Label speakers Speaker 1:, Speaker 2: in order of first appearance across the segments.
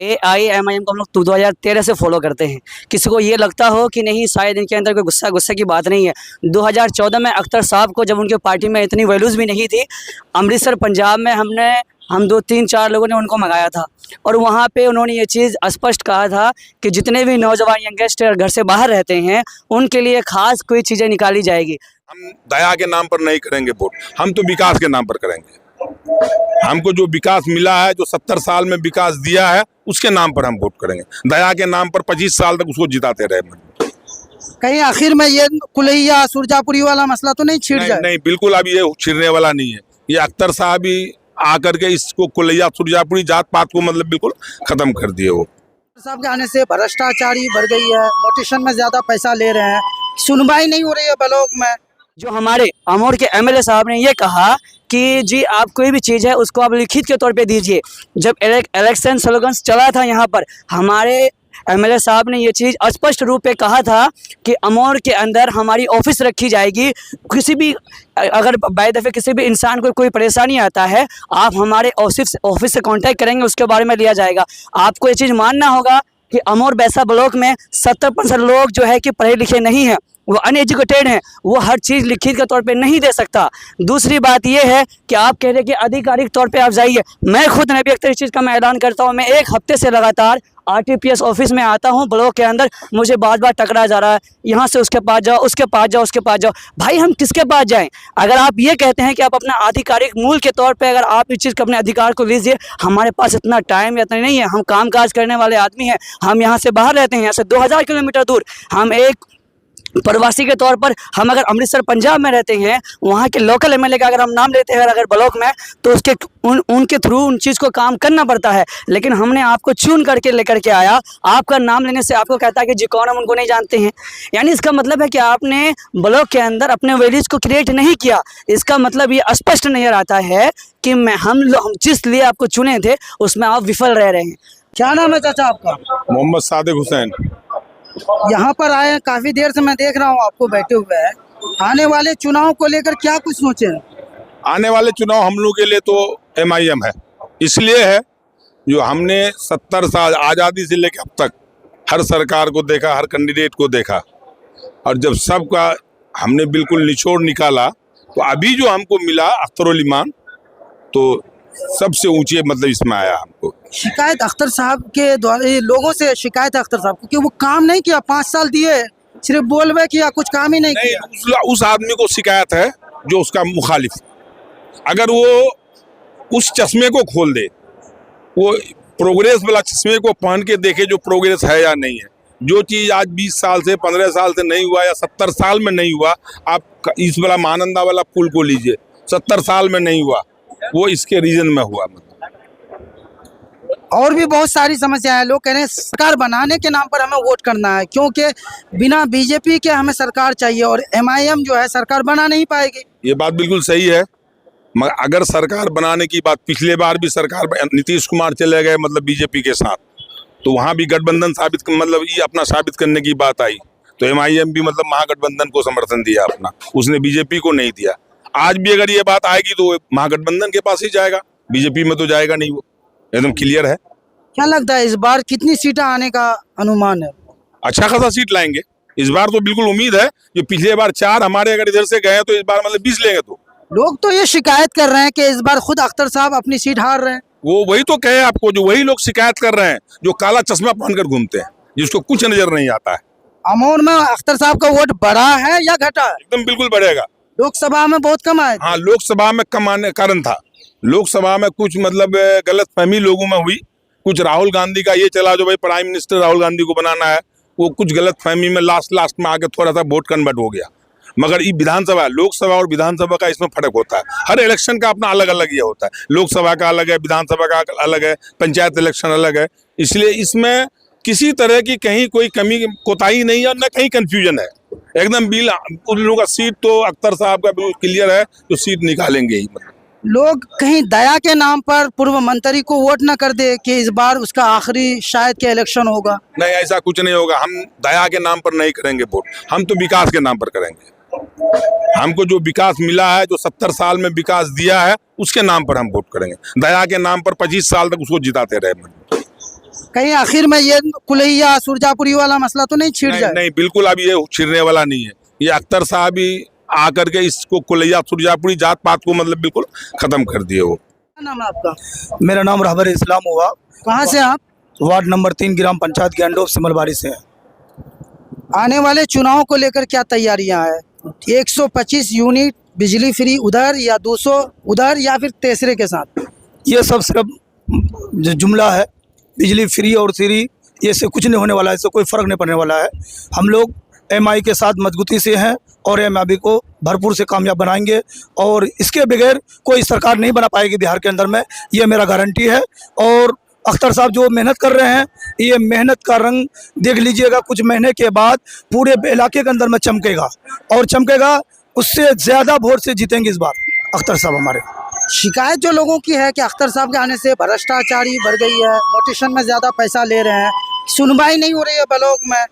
Speaker 1: AIMIM को हम लोग 2013 से फॉलो करते हैं। किसी को ये लगता हो कि नहीं शायद इनके अंदर कोई गुस्सा की बात नहीं है। 2014 में अख्तर साहब को जब उनके पार्टी में इतनी वैल्यूज़ भी नहीं थी, अमृतसर पंजाब में हम 2-3-4 लोगों ने उनको मंगाया था और वहाँ पे उन्होंने ये चीज़ स्पष्ट कहा था कि जितने भी नौजवान यंगस्टर घर से बाहर रहते हैं उनके लिए ख़ास कोई चीज़ें निकाली जाएगी।
Speaker 2: हम दया के नाम पर नहीं करेंगे वोट, हम तो विकास के नाम पर करेंगे। हमको जो विकास मिला है, जो 70 साल में विकास दिया है, उसके नाम पर हम वोट करेंगे। दया के नाम पर 25 साल तक उसको जिताते रहे।
Speaker 3: कहीं आखिर में ये कुलैया सुरजापुरी वाला मसला तो नहीं छिड़ जाए?
Speaker 2: नहीं, बिल्कुल अब ये छिड़ने वाला नहीं है। ये अख्तर साहब ही आकर के इसको कुलैया सुरजापुरी जात पात को मतलब बिल्कुल खत्म कर दिए। वो
Speaker 3: साहब के आने से भ्रष्टाचारी बढ़ गई है, मोटिशन में ज्यादा पैसा ले रहे हैं, सुनवाई नहीं हो रही है ब्लॉक में।
Speaker 1: जो हमारे अमोर के MLA साहब ने ये कहा कि जी आप कोई भी चीज़ है उसको आप लिखित के तौर पे दीजिए। जब इलेक्शन स्लोगन्स चला था यहाँ पर, हमारे MLA साहब ने ये चीज़ स्पष्ट रूप पे कहा था कि अमोर के अंदर हमारी ऑफिस रखी जाएगी। किसी भी अगर बाय दफ़े किसी भी इंसान को कोई परेशानी आता है, आप हमारे ऑफिस से कांटेक्ट करेंगे, उसके बारे में लिया जाएगा। आपको ये चीज़ मानना होगा कि अमोर बैसा ब्लॉक में 70% लोग जो है कि पढ़े लिखे नहीं हैं, वो अनएजुकेटेड हैं, वो हर चीज़ लिखित के तौर पे नहीं दे सकता। दूसरी बात ये है कि आप कह रहे हैं कि आधिकारिक तौर पे आप जाइए। मैं खुद नबी अख्तर इस चीज़ का मैं ऐलान करता हूँ, मैं 1 हफ्ते से लगातार RTPS ऑफिस में आता हूँ ब्लॉक के अंदर, मुझे बार टकरा जा रहा है, यहाँ से उसके पास जाओ, उसके पास जाओ, उसके पास जाओ। भाई हम किसके पास जाएं? अगर आप ये कहते हैं कि आप अपना आधिकारिक मूल के तौर पे अगर आप इस चीज़ को अपने अधिकार को लीजिए, हमारे पास इतना टाइम या इतना नहीं है। हम काम काज करने वाले आदमी हैं, हम यहाँ से बाहर रहते हैं, यहाँ से 2000 किलोमीटर दूर। हम एक प्रवासी के तौर पर हम अगर अमृतसर पंजाब में रहते हैं, वहाँ के लोकल MLA का अगर हम नाम लेते हैं अगर ब्लॉक में, तो उसके उनके थ्रू उन चीज़ को काम करना पड़ता है। लेकिन हमने आपको चुन करके लेकर के आया, आपका नाम लेने से आपको कहता है कि जी कौन, हम उनको नहीं जानते हैं। यानी इसका मतलब है कि आपने ब्लॉक के अंदर अपने वैल्यूज़ को क्रिएट नहीं किया। इसका मतलब ये स्पष्ट नजर आता है कि हम जिस लिए आपको चुने थे उसमें आप विफल रह रहे हैं।
Speaker 3: क्या नाम है चाचा आपका?
Speaker 2: मोहम्मद सादिक हुसैन।
Speaker 3: यहाँ पर आए हैं, काफी देर से मैं देख रहा हूँ आपको बैठे हुए हैं। आने वाले चुनाव को लेकर क्या कुछ सोचे हैं?
Speaker 2: आने वाले चुनाव हम लोग के लिए तो MIM है, इसलिए है जो हमने 70 साल आज़ादी से लेकर अब तक हर सरकार को देखा, हर कैंडिडेट को देखा, और जब सबका हमने बिल्कुल निचोड़ निकाला, तो अभी जो हमको मिला अख्तरुल ईमान, तो सबसे ऊंचे मतलब इसमें आया हमको।
Speaker 3: शिकायत अख्तर साहब के द्वारा, ये लोगों से शिकायत है अख्तर साहब को कि वो काम नहीं किया, 5 साल दिए, सिर्फ बोलबे किया, कुछ काम ही नहीं किया।
Speaker 2: उस आदमी को शिकायत है जो उसका मुखालिफ। अगर वो उस चश्मे को खोल दे, वो प्रोग्रेस वाला चश्मे को पहन के देखे जो प्रोग्रेस है या नहीं है। जो चीज़ आज 20 साल से 15 साल से नहीं हुआ या 70 साल में नहीं हुआ, आप इस वाला महानंदा वाला पुल को लीजिए, 70 साल में नहीं हुआ, वो इसके रीजन में हुआ।
Speaker 3: और भी बहुत सारी समस्याएं हैं। लोग कह रहे हैं सरकार बनाने के नाम पर हमें वोट करना है, क्योंकि बिना BJP के हमें सरकार चाहिए और MIM जो है सरकार बना नहीं पाएगी।
Speaker 2: ये बात बिल्कुल सही है, मगर अगर सरकार बनाने की बात, पिछले बार भी सरकार नीतीश कुमार चले गए मतलब BJP के साथ, तो वहाँ भी गठबंधन मतलब ये अपना साबित करने की बात आई, तो MIM भी मतलब महागठबंधन को समर्थन दिया अपना, उसने BJP को नहीं दिया। आज भी अगर ये बात आएगी तो महागठबंधन के पास ही जाएगा, BJP में तो जाएगा नहीं, वो एकदम क्लियर है।
Speaker 3: क्या लगता है इस बार कितनी सीटें आने का अनुमान है?
Speaker 2: अच्छा खासा सीट लाएंगे इस बार, तो बिल्कुल उम्मीद है। जो पिछले बार 4 हमारे अगर इधर से गए तो इस बार मतलब 20 लेंगे। तो
Speaker 3: लोग तो ये शिकायत कर रहे हैं कि इस बार खुद अख्तर साहब अपनी सीट हार रहे हैं।
Speaker 2: वो वही तो कहे आपको, जो वही लोग शिकायत कर रहे हैं जो काला चश्मा पहनकर घूमते हैं, जिसको कुछ नजर नहीं आता है।
Speaker 3: अमोर में अख्तर साहब का वोट बढ़ा है या घटा है?
Speaker 2: एकदम बिल्कुल बढ़ेगा।
Speaker 3: लोकसभा में बहुत कम आए।
Speaker 2: हाँ, लोकसभा में कम आने कारण था, लोकसभा में कुछ मतलब गलत फहमी लोगों में हुई। कुछ राहुल गांधी का ये चला जो भाई प्राइम मिनिस्टर राहुल गांधी को बनाना है, वो कुछ गलत फहमी में लास्ट में आके थोड़ा सा वोट कन्वर्ट हो गया। मगर ये विधानसभा, लोकसभा और विधानसभा का इसमें फर्क होता है। हर इलेक्शन का अपना अलग अलग ये होता है, लोकसभा का अलग है, विधानसभा का अलग है, पंचायत इलेक्शन अलग है। इसलिए इसमें किसी तरह की कहीं कोई कमी कोताही नहीं है और न कहीं कंफ्यूजन है। एकदम बिल उन लोगों का सीट तो अख्तर साहब का बिल्कुल क्लियर है, जो सीट निकालेंगे ही।
Speaker 3: लोग कहीं दया के नाम पर पूर्व मंत्री को वोट न कर दे कि इस बार उसका आखिरी शायद के इलेक्शन होगा।
Speaker 2: नहीं, ऐसा कुछ नहीं होगा। हम दया के नाम पर नहीं करेंगे वोट, हम तो विकास के नाम पर करेंगे। हमको जो विकास मिला है, जो 70 साल में विकास दिया है, उसके नाम पर हम वोट करेंगे। दया के नाम पर 25 साल तक उसको जिताते रहे।
Speaker 3: कहीं आखिर में ये कुलैया सुरजापुरी वाला मसला तो नहीं छिड़
Speaker 2: नहीं
Speaker 3: जाए?
Speaker 2: नहीं, बिल्कुल अब ये छिड़ने वाला नहीं है। ये अख्तर साहब ही आकर के इसको कुलैया सुरजापुरी जात पात को मतलब बिल्कुल खत्म कर दिए वो।
Speaker 3: क्या नाम है आपका?
Speaker 4: मेरा नाम रहबर इस्लाम हुआ।
Speaker 3: कहाँ से आप?
Speaker 4: वार्ड नंबर 3 ग्राम पंचायत ज्ञानडोब सिमलबाड़ी से है।
Speaker 3: आने वाले चुनाव को लेकर क्या तैयारियां हैं? 125 यूनिट बिजली फ्री उधर या 200 उधर या फिर तीसरे के साथ?
Speaker 4: ये सब सिर्फ जो जुमला है, बिजली फ्री और फ्री ये से कुछ नहीं होने वाला है, इससे कोई फ़र्क नहीं पड़ने वाला है। हम लोग एमआई के साथ मजबूती से हैं और एमआई को भरपूर से कामयाब बनाएंगे और इसके बगैर कोई सरकार नहीं बना पाएगी बिहार के अंदर में, ये मेरा गारंटी है। और अख्तर साहब जो मेहनत कर रहे हैं, ये मेहनत का रंग देख लीजिएगा, कुछ महीने के बाद पूरे इलाके के अंदर में चमकेगा और चमकेगा, उससे ज़्यादा वोट से जीतेंगे इस बार अख्तर साहब हमारे।
Speaker 3: शिकायत जो लोगों की है कि अख्तर साहब के आने से भ्रष्टाचारी बढ़ गई है, मोटिशन में ज़्यादा पैसा ले रहे हैं, सुनवाई नहीं हो रही है ब्लॉक में।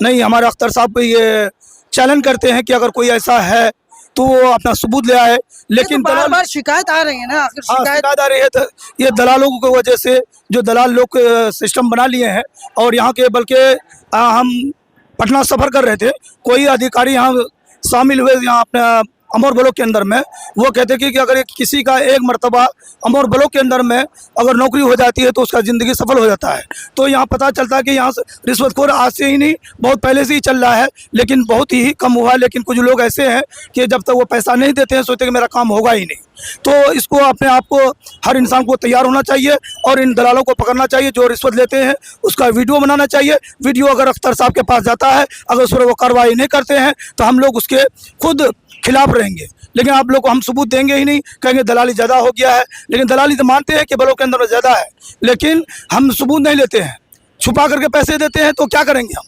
Speaker 4: नहीं, हमारे अख्तर साहब को ये चैलेंज करते हैं कि अगर कोई ऐसा है तो वो अपना सबूत ले आए, लेकिन
Speaker 3: बार
Speaker 4: दलाल
Speaker 3: बार शिकायत आ रही है ना, आखिर
Speaker 4: हाँ,
Speaker 3: शिकायत
Speaker 4: शिकायत आ रही है। तो ये दलालों की वजह से जो दलाल लोग सिस्टम बना लिए हैं और यहाँ के बल्कि हम पटना सफ़र कर रहे थे, कोई अधिकारी यहाँ शामिल हुए यहाँ अपने अमौर ब्लॉक के अंदर में, वो कहते कि अगर किसी का एक मरतबा अमौर ब्लॉक के अंदर में अगर नौकरी हो जाती है तो उसका ज़िंदगी सफल हो जाता है। तो यहाँ पता चलता है कि यहाँ से रिश्वतखोर आज से ही नहीं, बहुत पहले से ही चल रहा है, लेकिन बहुत ही कम हुआ है। लेकिन कुछ लोग ऐसे हैं कि जब तक वो पैसा नहीं देते हैं सोचते कि मेरा काम होगा ही नहीं। तो इसको अपने आप को हर इंसान को तैयार होना चाहिए और इन दलालों को पकड़ना चाहिए जो रिश्वत लेते हैं, उसका वीडियो बनाना चाहिए। वीडियो अगर अख्तर साहब के पास जाता है, अगर उस पर वो कार्रवाई नहीं करते हैं तो हम लोग उसके खुद खिलाफ रहेंगे। लेकिन आप लोग को हम सबूत देंगे ही नहीं, कहेंगे दलाली ज़्यादा हो गया है। लेकिन दलाली तो मानते हैं कि ब्लॉक के अंदर में ज़्यादा है, लेकिन हम सबूत नहीं लेते हैं, छुपा करके पैसे देते हैं। तो क्या करेंगे हम?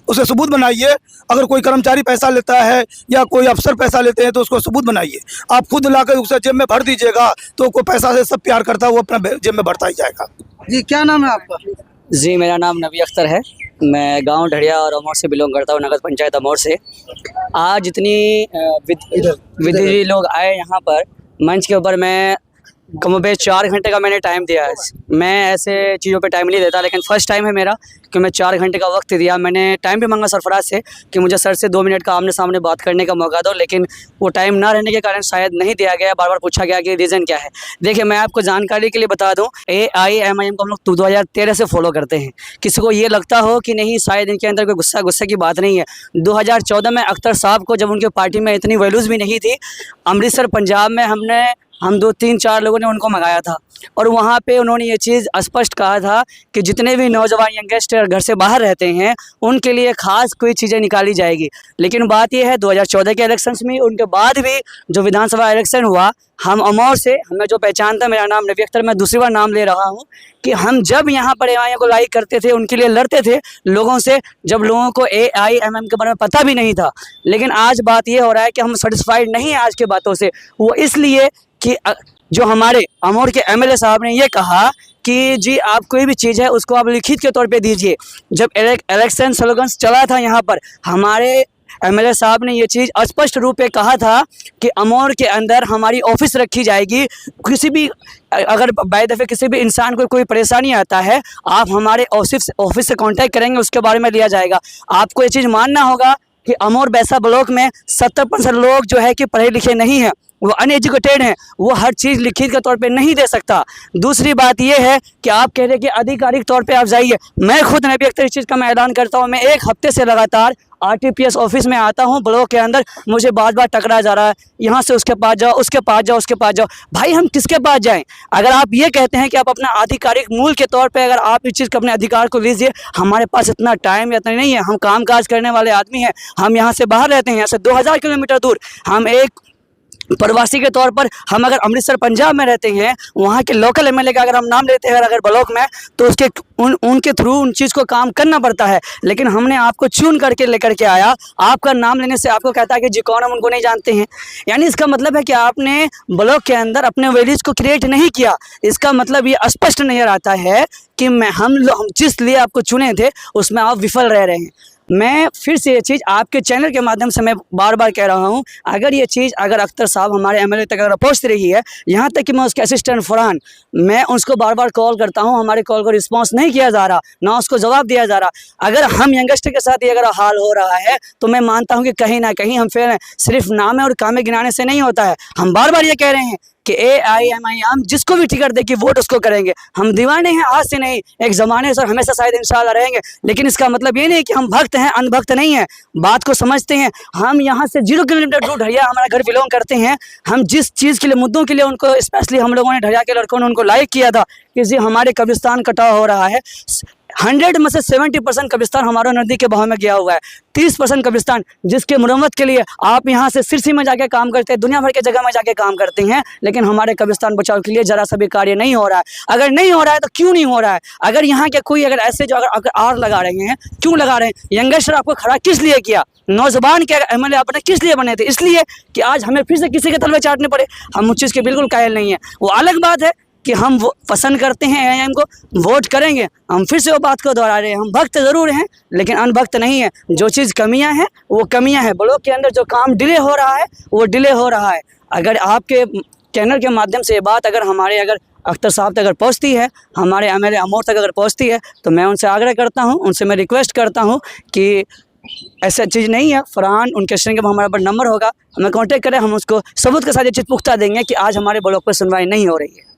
Speaker 4: उसे सबूत बनाइए। अगर कोई कर्मचारी पैसा लेता है या कोई अफसर पैसा लेते हैं तो उसको सबूत बनाइए। आप खुद लाकर उसे जेब में भर दीजिएगा तो कोई पैसा से सब प्यार करता है, वो अपना जेब में भरता ही जाएगा।
Speaker 3: जी क्या नाम है आपका?
Speaker 1: जी मेरा नाम नबी अख्तर है। मैं गांव ढड़िया और अमौर से बिलोंग करता हूँ, नगर पंचायत अमौर से। आज जितनी विधि लोग आए यहाँ पर मंच के ऊपर, मैं कमोबेश 4 घंटे का मैंने टाइम दिया है। मैं ऐसे चीज़ों पे टाइम नहीं देता, लेकिन फ़र्स्ट टाइम है मेरा कि मैं 4 घंटे का वक्त दिया। मैंने टाइम भी मांगा सरफराज से कि मुझे सर से 2 मिनट का आमने सामने बात करने का मौका दो, लेकिन वो टाइम ना रहने के कारण शायद नहीं दिया गया। बार बार पूछा गया कि रीज़न क्या है। देखिए मैं आपको जानकारी के लिए बता दूँ, AIMIM को हम लोग 2013 से फॉलो करते हैं। किसी को ये लगता हो कि नहीं शायद इनके अंदर कोई गुस्से की बात नहीं है। 2014 में अख्तर साहब को जब उनके पार्टी में इतनी वैल्यूज़ भी नहीं थी, अमृतसर पंजाब में हम 2-3-4 लोगों ने उनको मंगाया था और वहाँ पे उन्होंने ये चीज़ स्पष्ट कहा था कि जितने भी नौजवान यंगस्टर घर से बाहर रहते हैं उनके लिए ख़ास कोई चीज़ें निकाली जाएगी। लेकिन बात यह है 2014 के इलेक्शंस में, उनके बाद भी जो विधानसभा इलेक्शन हुआ, हम अमौर से, हमें जो पहचानता, मेरा नाम नबी अख्तर, मैं दूसरी बार नाम ले रहा हूँ कि हम जब यहाँ पर AIM को लाइक करते थे, उनके लिए लड़ते थे लोगों से, जब लोगों को AIMM के बारे में पता भी नहीं था। लेकिन आज बात ये हो रहा है कि हम सेटिस्फाइड नहीं हैं आज के बातों से। वो इसलिए कि जो हमारे अमौर के MLA साहब ने ये कहा कि जी आप कोई भी चीज़ है उसको आप लिखित के तौर पे दीजिए। जब इलेक्शन स्लोगन्स चला था यहाँ पर, हमारे MLA साहब ने ये चीज़ स्पष्ट रूप से कहा था कि अमौर के अंदर हमारी ऑफिस रखी जाएगी। किसी भी अगर बाय दफ़े किसी भी इंसान को कोई परेशानी आता है, आप हमारे ऑफिस से कांटेक्ट करेंगे, उसके बारे में लिया जाएगा। आपको ये चीज़ मानना होगा कि अमौर बैसा ब्लॉक में 70% लोग जो है कि पढ़े लिखे नहीं हैं, वो अनएजुकेटेड हैं, वो हर चीज़ लिखित के तौर पे नहीं दे सकता। दूसरी बात ये है कि आप कह रहे हैं कि आधिकारिक तौर पे आप जाइए। मैं खुद नबी अख्तर इस चीज़ का मैं ऐलान करता हूँ, मैं 1 हफ्ते से लगातार RTPS ऑफिस में आता हूँ ब्लॉक के अंदर, मुझे बार टकराया जा रहा है, यहाँ से उसके पास जाओ, उसके पास जाओ, उसके पास जाओ। भाई हम किसके पास जाएं? अगर आप ये कहते हैं कि आप अपना आधिकारिक मूल के तौर पे अगर आप इस चीज़ को अपने अधिकार को लीजिए, हमारे पास इतना टाइम या इतना नहीं है। हम काम काज करने वाले आदमी हैं, हम यहाँ से बाहर रहते हैं, यहाँ से 2000 किलोमीटर दूर। हम एक प्रवासी के तौर पर हम अगर अमृतसर पंजाब में रहते हैं, वहाँ के लोकल MLA का अगर हम नाम लेते हैं अगर ब्लॉक में, तो उसके उनके थ्रू उन चीज़ को काम करना पड़ता है। लेकिन हमने आपको चुन करके लेकर के आया, आपका नाम लेने से आपको कहता है कि जी कौन, हम उनको नहीं जानते हैं। यानी इसका मतलब है कि आपने ब्लॉक के अंदर अपने वैल्यूज़ को क्रिएट नहीं किया। इसका मतलब ये स्पष्ट नजर आता है कि हम जिस लिए आपको चुने थे उसमें आप विफल रह रहे हैं। मैं फिर से ये चीज़ आपके चैनल के माध्यम से मैं बार बार कह रहा हूँ, अगर ये चीज़ अगर अख्तर साहब हमारे एमएलए तक अगर पहुँच रही है, यहाँ तक कि मैं उसके असिस्टेंट फरहान, मैं उसको बार बार कॉल करता हूँ, हमारे कॉल को रिस्पांस नहीं किया जा रहा, ना उसको जवाब दिया जा रहा। अगर हम यंगस्टर के साथ ये अगर हाल हो रहा है तो मैं मानता हूँ कि कहीं ना कहीं हम फेल हैं। सिर्फ नाम और कामें गिनाने से नहीं होता है। हम बार बार ये कह रहे हैं कि AIMIM जिसको भी टिकट दे कि वोट उसको करेंगे। हम दीवाने हैं, आज से नहीं, एक ज़माने से और हमेशा शायद इंशाल्लाह रहेंगे। लेकिन इसका मतलब ये नहीं कि हम भक्त हैं, अंधभक्त नहीं है। बात को समझते हैं। हम यहाँ से 0 किलोमीटर दूर ढड़िया हमारा घर बिलोंग करते हैं। हम जिस चीज़ के लिए, मुद्दों के लिए उनको स्पेशली हम लोगों ने, ढड़िया के लड़कों ने उनको लाइक किया था कि जी हमारे कब्रिस्तान कटा हो रहा है। 100 में से 70% कब्रिस्तान हमारा नदी के बहाव में गया हुआ है। 30% कब्रिस्तान जिसके मुरम्मत के लिए आप यहाँ से सिरसी में जाके काम करते हैं, दुनिया भर के जगह में जाके काम करते हैं, लेकिन हमारे कब्रिस्तान बचाव के लिए जरा सा भी कार्य नहीं हो रहा है। अगर नहीं हो रहा है तो क्यों नहीं हो रहा है? अगर यहाँ के कोई अगर ऐसे जो अगर आर लगा रहे हैं, क्यों लगा रहे हैं? यंगस्टर आपको खड़ा किस लिए किया? नौजवान के एमएलए आपने किस लिए बने थे? इसलिए कि आज हमें फिर से किसी के तलवे चाटने पड़े। हम उस चीज़ के बिल्कुल कायल नहीं है। वो अलग बात है कि हम वो पसंद करते हैं AIM को, वोट करेंगे। हम फिर से वो बात को दोहरा रहे हैं, हम भक्त ज़रूर हैं लेकिन अनभक्त नहीं है। जो चीज़ कमियां हैं वो कमियां हैं। ब्लॉक के अंदर जो काम डिले हो रहा है वो डिले हो रहा है। अगर आपके चैनल के माध्यम से ये बात अगर हमारे अगर अख्तर साहब तक अगर पहुँचती है, हमारे एमएलए अमोर तक अगर पहुँचती है, तो मैं उनसे आग्रह करता हूँ, उनसे मैं रिक्वेस्ट करता हूँ कि ऐसा चीज़ नहीं है। फरहान उनके स्टेशन का हमारे पर नंबर होगा, हमें कांटेक्ट करें, हम उसको सबूत के साथ ये चीज़ पुख्ता देंगे कि आज हमारे ब्लॉक पर सुनवाई नहीं हो रही है।